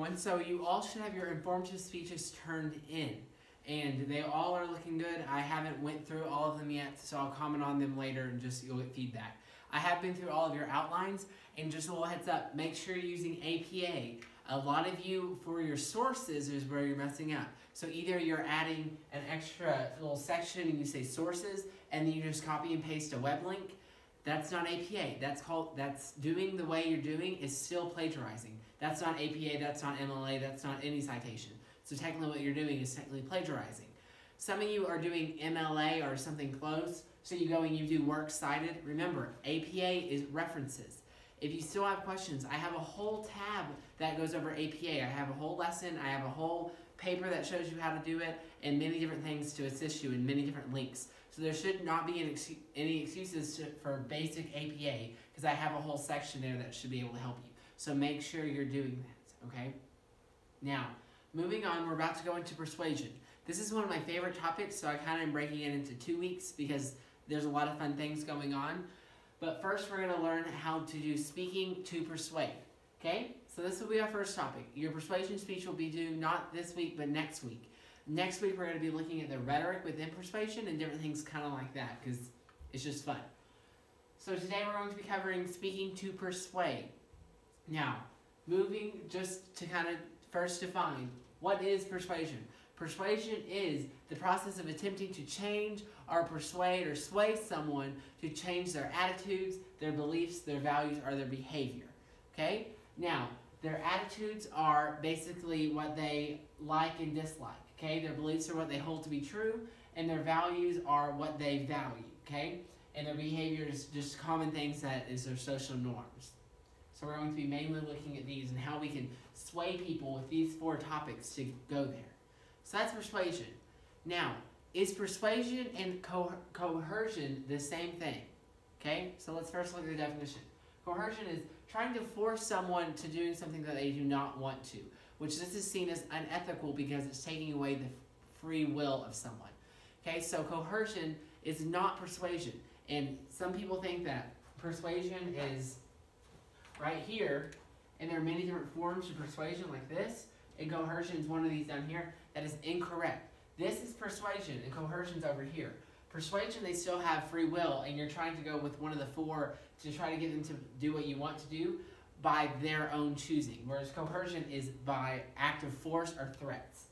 everyone. So you all should have your informative speeches turned in, and they all are looking good. I haven't went through all of them yet, so I'll comment on them later and just you'll get feedback. I have been through all of your outlines, and just a little heads up, make sure you're using APA. A lot of you, for your sources, is where you're messing up. So either you're adding an extra little section and you say sources, and then you just copy and paste a web link. That's not APA. That's doing the way you're doing is still plagiarizing. That's not APA, that's not MLA, that's not any citation. So technically what you're doing is technically plagiarizing. Some of you are doing MLA or something close, so you go and you do works cited. Remember, APA is references. If you still have questions, I have a whole tab that goes over APA. I have a whole lesson, I have a whole paper that shows you how to do it, and many different things to assist you in many different links. So there should not be any excuses for basic APA, because I have a whole section there that should be able to help you. So make sure you're doing that, okay? Now, moving on, we're about to go into persuasion. This is one of my favorite topics, so I kind of am breaking it into 2 weeks because there's a lot of fun things going on. But first, we're going to learn how to do speaking to persuade, okay? So this will be our first topic. Your persuasion speech will be due not this week, but next week. Next week, we're going to be looking at the rhetoric within persuasion and different things kind of like that, because it's just fun. So today, we're going to be covering speaking to persuade. Now, moving just to kind of first define, what is persuasion? Persuasion is the process of attempting to change or persuade or sway someone to change their attitudes, their beliefs, their values, or their behavior. Okay? Now, their attitudes are basically what they like and dislike. Okay? Their beliefs are what they hold to be true, and their values are what they value. Okay? And their behavior is just common things that is their social norms. So we're going to be mainly looking at these and how we can sway people with these 4 topics to go there. So that's persuasion. Now, is persuasion and coercion the same thing? Okay, so let's first look at the definition. Coercion is trying to force someone to do something that they do not want to, which this is seen as unethical because it's taking away the free will of someone. Okay, so coercion is not persuasion. And some people think that persuasion is right here, and there are many different forms of persuasion like this, and coercion is one of these down here. That is incorrect. This is persuasion, and coercion's over here. Persuasion, they still have free will, and you're trying to go with one of the 4 to try to get them to do what you want to do by their own choosing, whereas coercion is by active force or threats.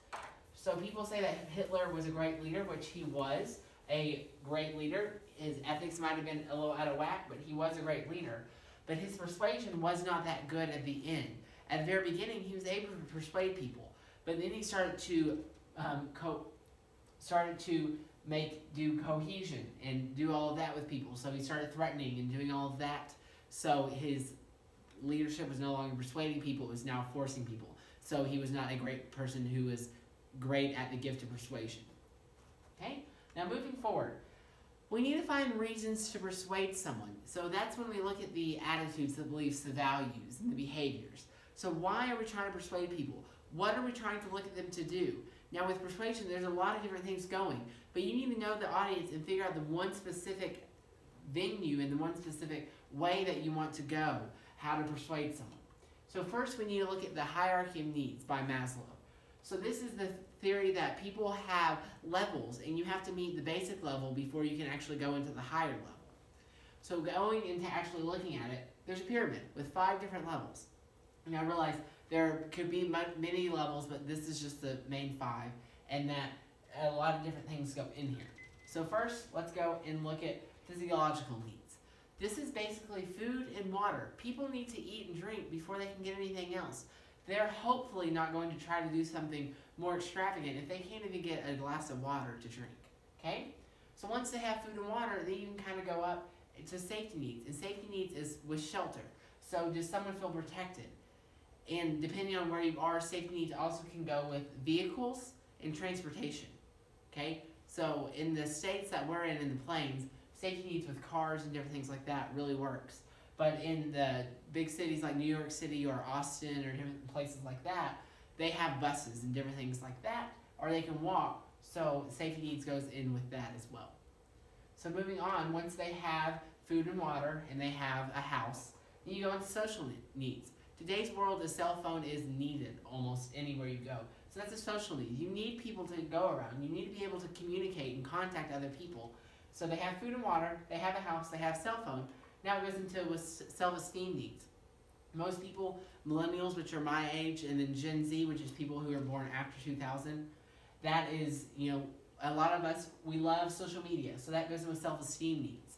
So people say that Hitler was a great leader, which he was a great leader. His ethics might have been a little out of whack, but he was a great leader. But his persuasion was not that good at the end. At the very beginning, he was able to persuade people, but then he started to do cohesion and do all of that with people. So he started threatening and doing all of that. So his leadership was no longer persuading people; it was now forcing people. So he was not a great person who was great at the gift of persuasion. Okay. Now moving forward. We need to find reasons to persuade someone. So that's when we look at the attitudes, the beliefs, the values, and the behaviors. So why are we trying to persuade people? What are we trying to look at them to do? Now with persuasion, there's a lot of different things going. But you need to know the audience and figure out the one specific venue and the one specific way that you want to go, how to persuade someone. So first we need to look at the hierarchy of needs by Maslow. So this is the theory that people have levels, and you have to meet the basic level before you can actually go into the higher level. So going into actually looking at it, there's a pyramid with 5 different levels. And I realize there could be many levels, but this is just the main 5, and that a lot of different things go in here. So first, let's go and look at physiological needs. This is basically food and water. People need to eat and drink before they can get anything else. They're hopefully not going to try to do something more extravagant if they can't even get a glass of water to drink, okay? So once they have food and water, then you can kind of go up to safety needs. And safety needs is with shelter. So does someone feel protected? And depending on where you are, safety needs also can go with vehicles and transportation, okay? So in the states that we're in the plains, safety needs with cars and different things like that really works. But in the big cities like New York City or Austin or different places like that, they have buses and different things like that, or they can walk, so safety needs goes in with that as well. So moving on, once they have food and water and they have a house, then you go into social needs. Today's world, a cell phone is needed almost anywhere you go. So that's a social need. You need people to go around. You need to be able to communicate and contact other people. So they have food and water, they have a house, they have a cell phone. Now it goes into self-esteem needs. Most people, millennials, which are my age, and then Gen Z, which is people who are born after 2000, that is, a lot of us, we love social media. So that goes into self-esteem needs.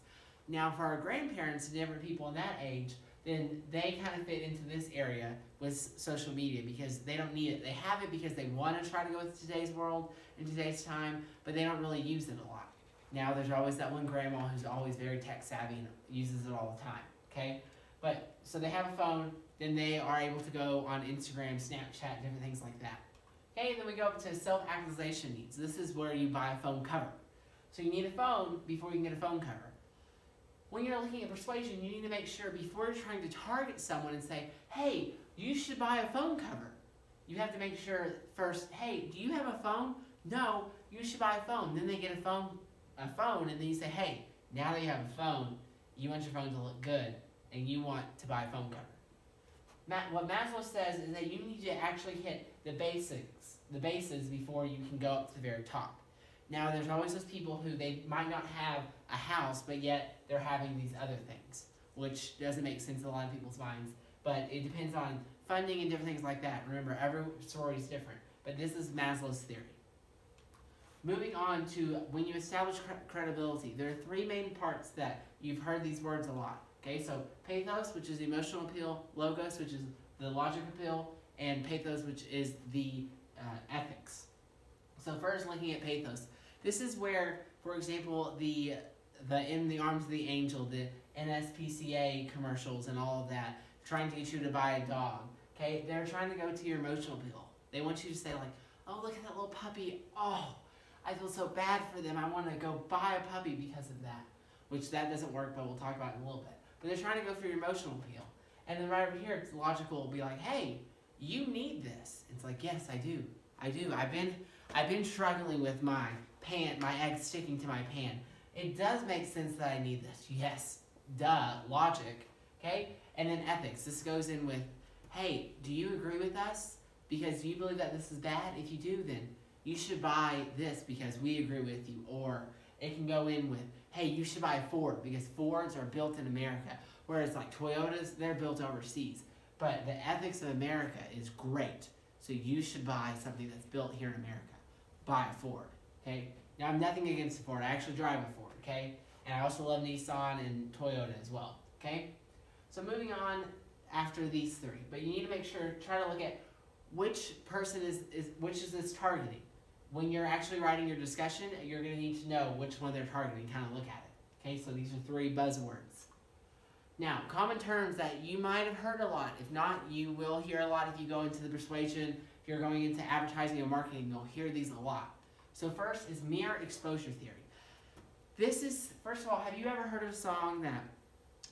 Now for our grandparents and different people in that age, then they kind of fit into this area with social media because they don't need it. They have it because they want to try to go with today's world and today's time, but they don't really use it a lot. Now there's always that one grandma who's always very tech savvy and uses it all the time, okay? But, so they have a phone, then they are able to go on Instagram, Snapchat, different things like that. Okay, then we go up to self-actualization needs. This is where you buy a phone cover. So you need a phone before you can get a phone cover. When you're looking at persuasion, you need to make sure before you're trying to target someone and say, hey, you should buy a phone cover. You have to make sure first, hey, do you have a phone? No, you should buy a phone. Then they get a phone, and then you say, hey, now that you have a phone, you want your phone to look good, and you want to buy a phone cover. What Maslow says is that you need to actually hit the bases before you can go up to the very top. Now, there's always those people who they might not have a house, but yet they're having these other things, which doesn't make sense in a lot of people's minds. But it depends on funding and different things like that. Remember, every sorority is different. But this is Maslow's theory. Moving on to when you establish credibility, there are three main parts that you've heard these words a lot. Okay, so pathos, which is the emotional appeal, logos, which is the logic appeal, and pathos, which is the ethics. So first, looking at pathos. This is where, for example, the In the Arms of the Angel, the NSPCA commercials and all of that, trying to get you to buy a dog. Okay, they're trying to go to your emotional appeal. They want you to say like, oh, look at that little puppy. Oh, I feel so bad for them. I want to go buy a puppy because of that. Which that doesn't work, but we'll talk about it in a little bit. But they're trying to go for your emotional appeal. And then right over here, it's logical. It'll be like, hey, you need this. It's like, yes, I do. I do. I've been struggling with my egg sticking to my pan. It does make sense that I need this. Yes, duh, logic, okay? And then ethics. This goes in with, hey, do you agree with us? Because do you believe that this is bad? If you do, then you should buy this because we agree with you. Or it can go in with, hey, you should buy a Ford because Fords are built in America. Whereas like Toyotas, they're built overseas. But the ethics of America is great. So you should buy something that's built here in America. Buy a Ford, okay? Now, I'm nothing against a Ford. I actually drive a Ford, okay? And I also love Nissan and Toyota as well, okay? So moving on after these three. But you need to make sure, try to look at which person which is this targeting. When you're actually writing your discussion, you're going to need to know which one they're targeting, kind of look at it, okay? So these are three buzzwords. Now, common terms that you might have heard a lot. If not, you will hear a lot if you go into the persuasion. If you're going into advertising or marketing, you'll hear these a lot. So first is mere exposure theory. This is, first of all, have you ever heard of a song that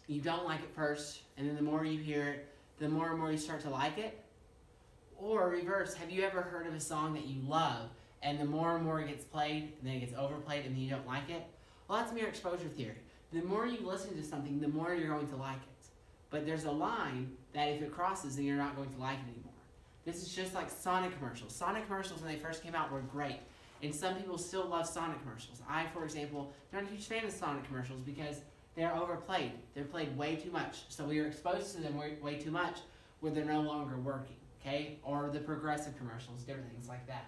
you don't like at first, and then the more you hear it, the more and more you start to like it? Or reverse, have you ever heard of a song that you love, and the more and more it gets played, and then it gets overplayed, and then you don't like it? Well, that's mere exposure theory. The more you listen to something, the more you're going to like it. But there's a line that if it crosses, then you're not going to like it anymore. This is just like Sonic commercials. Sonic commercials, when they first came out, were great. And some people still love Sonic commercials. I, for example, am not a huge fan of Sonic commercials because they're overplayed. They're played way too much. So we are exposed to them way too much where they're no longer working, okay? Or the progressive commercials, different things like that.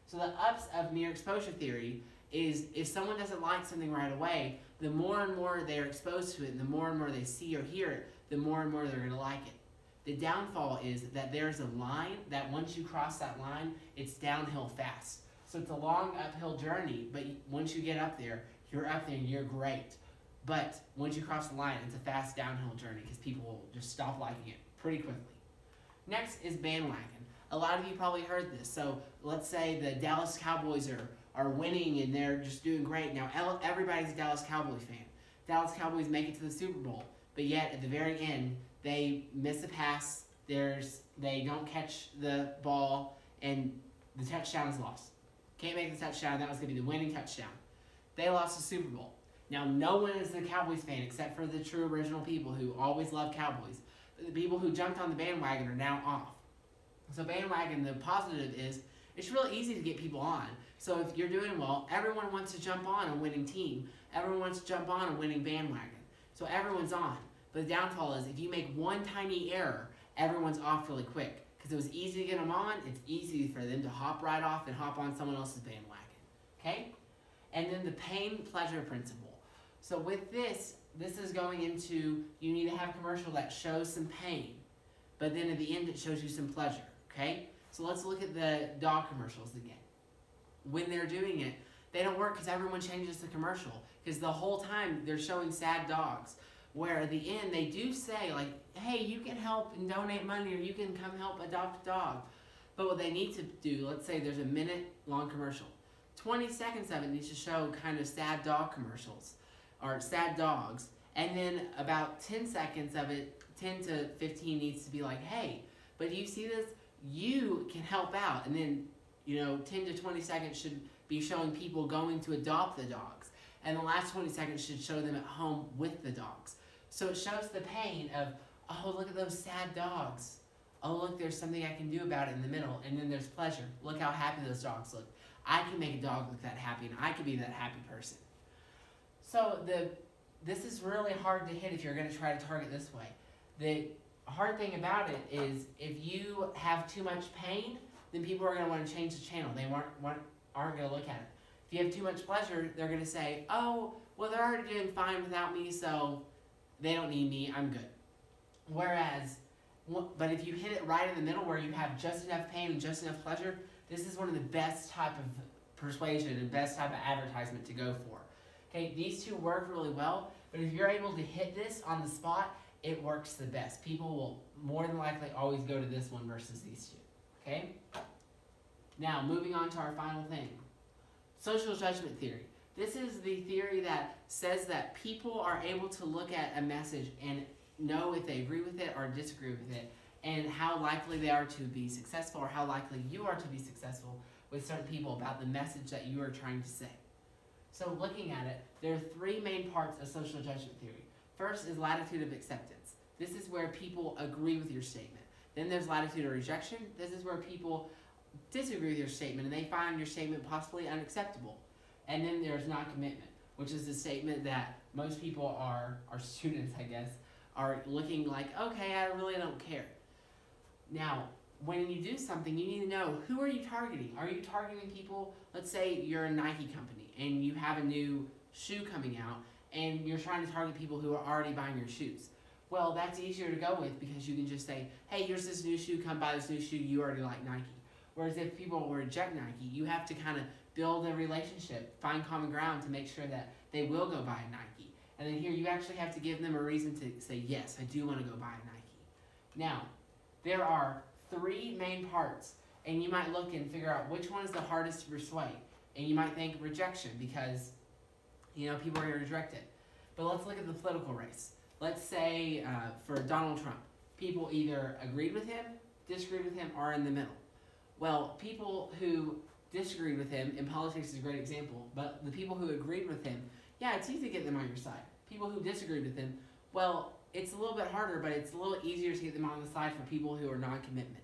So the ups of mere exposure theory is if someone doesn't like something right away, the more and more they're exposed to it, and the more and more they see or hear it, the more and more they're going to like it. The downfall is that there's a line that once you cross that line, it's downhill fast. So it's a long uphill journey, but once you get up there, you're up there and you're great. But once you cross the line, it's a fast downhill journey because people will just stop liking it pretty quickly. Next is bandwagon. A lot of you probably heard this. So let's say the Dallas Cowboys are winning and they're just doing great. Now everybody's a Dallas Cowboys fan. Dallas Cowboys make it to the Super Bowl, but yet at the very end, they miss a pass, they don't catch the ball, and the touchdown is lost. Can't make the touchdown, that was going to be the winning touchdown. They lost the Super Bowl. Now, no one is a Cowboys fan except for the true original people who always love Cowboys. The people who jumped on the bandwagon are now off. So bandwagon, the positive is, it's real easy to get people on. So if you're doing well, everyone wants to jump on a winning team. Everyone wants to jump on a winning bandwagon. So everyone's on. But the downfall is if you make one tiny error, everyone's off really quick. Because it was easy to get them on, it's easy for them to hop right off and hop on someone else's bandwagon. Okay? And then the pain-pleasure principle. So with this is going into, you need to have a commercial that shows some pain. But then at the end, it shows you some pleasure. Okay? So let's look at the dog commercials again. When they're doing it, they don't work because everyone changes the commercial. Because the whole time, they're showing sad dogs. Where at the end, they do say, like, hey, you can help and donate money, or you can come help adopt a dog. But what they need to do, let's say there's a minute-long commercial. 20 seconds of it needs to show kind of sad dog commercials, or sad dogs. And then about 10 seconds of it, 10 to 15 needs to be like, hey, but do you see this? You can help out. And then, 10 to 20 seconds should be showing people going to adopt the dogs. And the last 20 seconds should show them at home with the dogs. So it shows the pain of, oh, look at those sad dogs. Oh, look, there's something I can do about it in the middle. And then there's pleasure. Look how happy those dogs look. I can make a dog look that happy, and I can be that happy person. So this is really hard to hit if you're going to try to target this way. The hard thing about it is if you have too much pain, then people are going to want to change the channel. They aren't going to look at it. If you have too much pleasure, they're going to say, oh, well, they're already doing fine without me, so they don't need me, I'm good. Whereas, but if you hit it right in the middle where you have just enough pain and just enough pleasure, this is one of the best type of persuasion and best type of advertisement to go for. Okay, these two work really well, but if you're able to hit this on the spot, it works the best. People will more than likely always go to this one versus these two. Okay? Now, moving on to our final thing. Social judgment theory. This is the theory that says that people are able to look at a message and know if they agree with it or disagree with it, and how likely they are to be successful, or how likely you are to be successful with certain people about the message that you are trying to say. So looking at it, there are three main parts of social judgment theory. First is latitude of acceptance. This is where people agree with your statement. Then there's latitude of rejection. This is where people disagree with your statement and they find your statement possibly unacceptable. And then there's non-commitment, which is the statement that most people are, our students, I guess, are looking like, okay, I really don't care. Now, when you do something, you need to know, who are you targeting? Are you targeting people, let's say you're a Nike company and you have a new shoe coming out and you're trying to target people who are already buying your shoes. Well, that's easier to go with because you can just say, hey, here's this new shoe, come buy this new shoe, you already like Nike. Whereas if people will reject Nike, you have to kind of build a relationship, find common ground to make sure that they will go buy Nike. And then here you actually have to give them a reason to say, yes, I do want to go buy Nike. Now, there are three main parts, and you might look and figure out which one is the hardest to persuade. And you might think rejection because, people are going to reject it. But let's look at the political race. Let's say for Donald Trump, people either agreed with him, disagreed with him, or in the middle. Well, people who disagreed with him, in politics is a great example, but the people who agreed with him, yeah, it's easy to get them on your side. People who disagreed with him, well, it's a little bit harder, but it's a little easier to get them on the side for people who are non-commitment.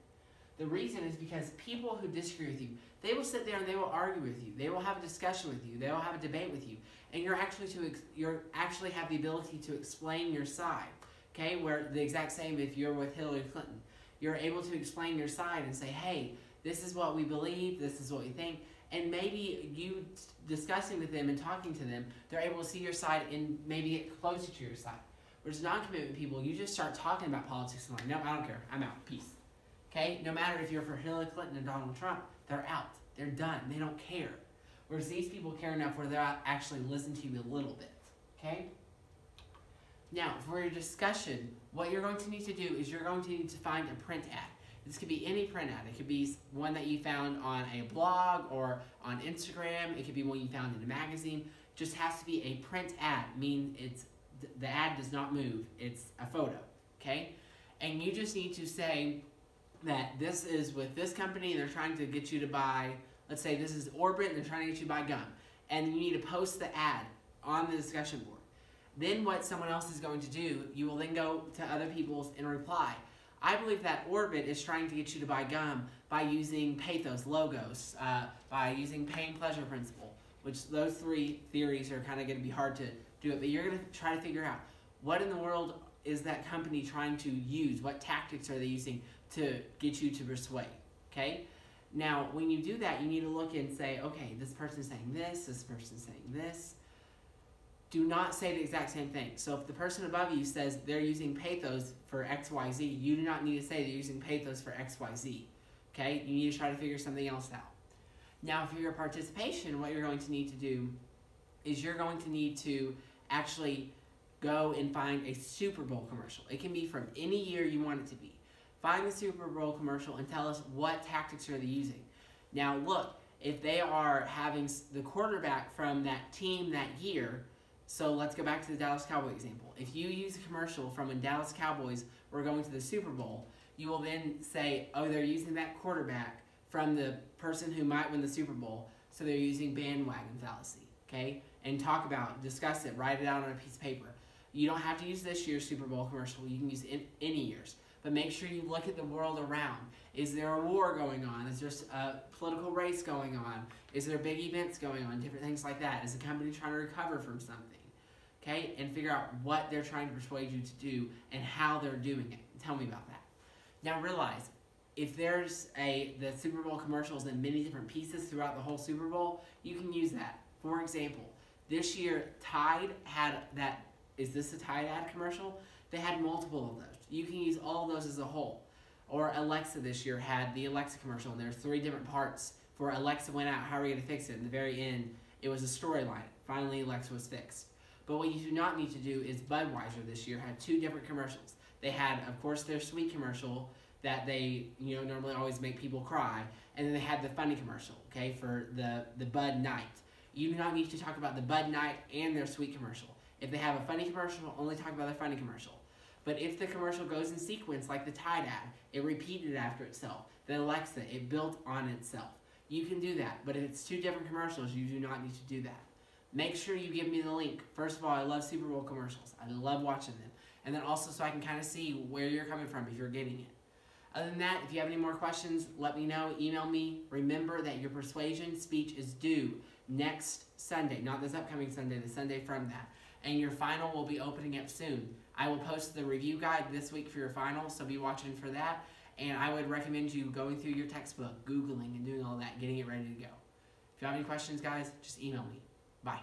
The reason is because people who disagree with you, they will sit there and they will argue with you. They will have a discussion with you. They will have a debate with you. And you're actually have the ability to explain your side. Okay, where the exact same if you're with Hillary Clinton. You're able to explain your side and say, hey, this is what we believe, this is what we think. And maybe you discussing with them and talking to them, they're able to see your side and maybe get closer to your side. Whereas non-commitment people, you just start talking about politics and like, nope, I don't care, I'm out, peace. Okay, no matter if you're for Hillary Clinton and Donald Trump, they're out, they're done, they don't care. Whereas these people care enough where they'll actually listen to you a little bit, okay? Now, for your discussion, what you're going to need to do is you're going to need to find a print ad. This could be any print ad. It could be one that you found on a blog or on Instagram. It could be one you found in a magazine. It just has to be a print ad, meaning the ad does not move. It's a photo, okay? And you just need to say that this is with this company, they're trying to get you to buy, let's say this is Orbit, and they're trying to get you to buy gum. And you need to post the ad on the discussion board. Then what someone else is going to do, you will then go to other people's and reply. I believe that Orbit is trying to get you to buy gum by using pathos, logos, by using pain pleasure principle, which those three theories are kind of going to be hard to do it, but you're going to try to figure out what in the world is that company trying to use, what tactics are they using to get you to persuade, okay? Now, when you do that, you need to look and say, okay, this person's saying this person's saying this. Do not say the exact same thing. So if the person above you says they're using pathos for XYZ, you do not need to say they're using pathos for XYZ. Okay? You need to try to figure something else out. Now, for your participation, what you're going to need to do is you're going to need to actually go and find a Super Bowl commercial. It can be from any year you want it to be. Find the Super Bowl commercial and tell us what tactics are they using. Now, look, if they are having the quarterback from that team that year, so let's go back to the Dallas Cowboys example. If you use a commercial from when Dallas Cowboys were going to the Super Bowl, you will then say, oh, they're using that quarterback from the person who might win the Super Bowl, so they're using bandwagon fallacy, okay? And discuss it, write it out on a piece of paper. You don't have to use this year's Super Bowl commercial. You can use any years. But make sure you look at the world around. Is there a war going on? Is there a political race going on? Is there big events going on? Different things like that. Is the company trying to recover from something? Okay, and figure out what they're trying to persuade you to do and how they're doing it. Tell me about that. Now realize, if there's the Super Bowl commercials in many different pieces throughout the whole Super Bowl, you can use that. For example, this year Tide had that, is this a Tide ad commercial? They had multiple of those. You can use all of those as a whole. Or Alexa this year had the Alexa commercial, and there's 3 different parts for Alexa went out, how are we going to fix it? In the very end, it was a storyline. Finally, Alexa was fixed. But what you do not need to do is Budweiser this year had 2 different commercials. They had, of course, their sweet commercial that they normally always make people cry, and then they had the funny commercial, okay, for the Bud Night. You do not need to talk about the Bud Night and their sweet commercial. If they have a funny commercial, only talk about their funny commercial. But if the commercial goes in sequence, like the Tide ad, it repeated after itself. Then Alexa, it built on itself. You can do that, but if it's 2 different commercials, you do not need to do that. Make sure you give me the link. First of all, I love Super Bowl commercials. I love watching them. And then also so I can kind of see where you're coming from if you're getting it. Other than that, if you have any more questions, let me know. Email me. Remember that your persuasion speech is due next Sunday. Not this upcoming Sunday, the Sunday from that. And your final will be opening up soon. I will post the review guide this week for your final, so be watching for that. And I would recommend you going through your textbook, Googling, and doing all that, getting it ready to go. If you have any questions, guys, just email me. Bye.